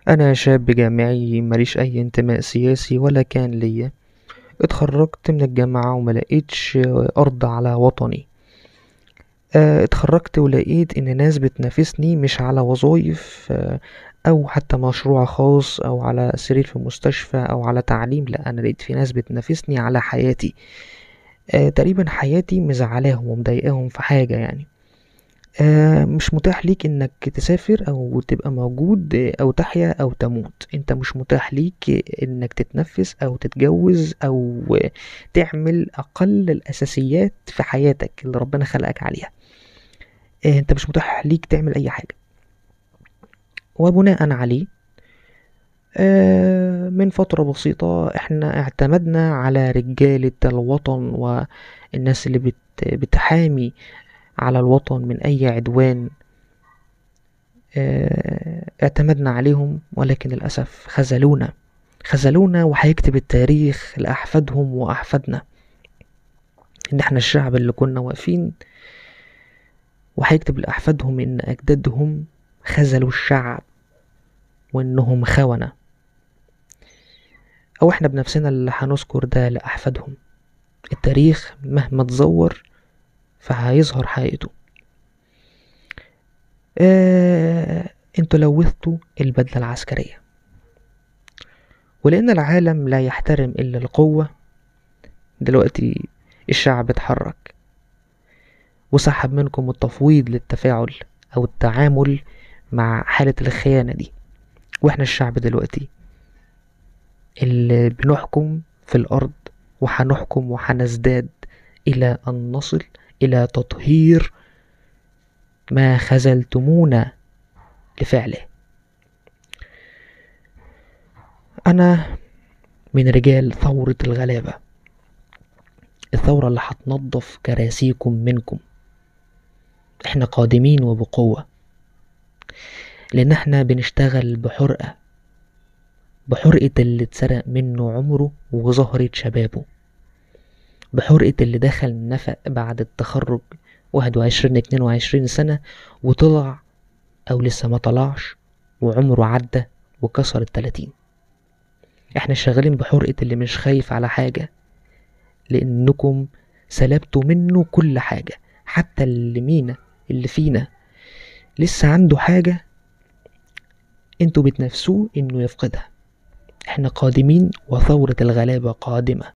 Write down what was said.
أنا شاب جامعي ماليش أي انتماء سياسي ولا كان ليا. اتخرجت من الجامعة وملقتش أرض على وطني. اتخرجت ولقيت إن ناس بتنافسني مش على وظايف، أو حتى مشروع خاص أو على سرير في مستشفى أو على تعليم. لا، أنا لقيت في ناس بتنافسني على حياتي. تقريبا حياتي مزعلاهم ومضايقاهم في حاجة يعني. مش متاح ليك انك تسافر او تبقى موجود، او تحيا او تموت. انت مش متاح ليك انك تتنفس او تتجوز او تعمل اقل الاساسيات في حياتك اللي ربنا خلقك عليها. انت مش متاح ليك تعمل اي حاجة. وبناء عليه، من فترة بسيطة احنا اعتمدنا على رجالة الوطن والناس اللي بتحامي على الوطن من اي عدوان. اعتمدنا عليهم، ولكن للأسف خذلونا وهيكتب التاريخ لأحفادهم وأحفادنا إن احنا الشعب اللي كنا واقفين، وهيكتب لأحفادهم إن أجدادهم خذلوا الشعب وإنهم خونة. أو احنا بنفسنا اللي هنذكر ده لأحفادهم. التاريخ مهما تزور فهيظهر حقيقته. انتوا لوثتوا البدلة العسكرية، ولأن العالم لا يحترم إلا القوة، دلوقتي الشعب اتحرك وسحب منكم التفويض للتفاعل أو التعامل مع حالة الخيانة دي. واحنا الشعب دلوقتي اللي بنحكم في الأرض، وحنحكم وحنزداد إلى أن نصل إلى تطهير ما خذلتمونا لفعله. أنا من رجال ثورة الغلابة، الثورة اللي هتنظف كراسيكم منكم. احنا قادمين وبقوة، لأن احنا بنشتغل بحرقة اللي اتسرق منه عمره وزهرة شبابه، بحرقة اللي دخل نفق بعد التخرج 21-22 سنة وطلع أو لسه ما طلعش وعمره عدى وكسر 30. احنا شغالين بحرقة اللي مش خايف على حاجة، لأنكم سلبتوا منه كل حاجة. حتى اللي فينا لسه عنده حاجة انتوا بتنافسوه انه يفقدها. احنا قادمين وثورة الغلابة قادمة.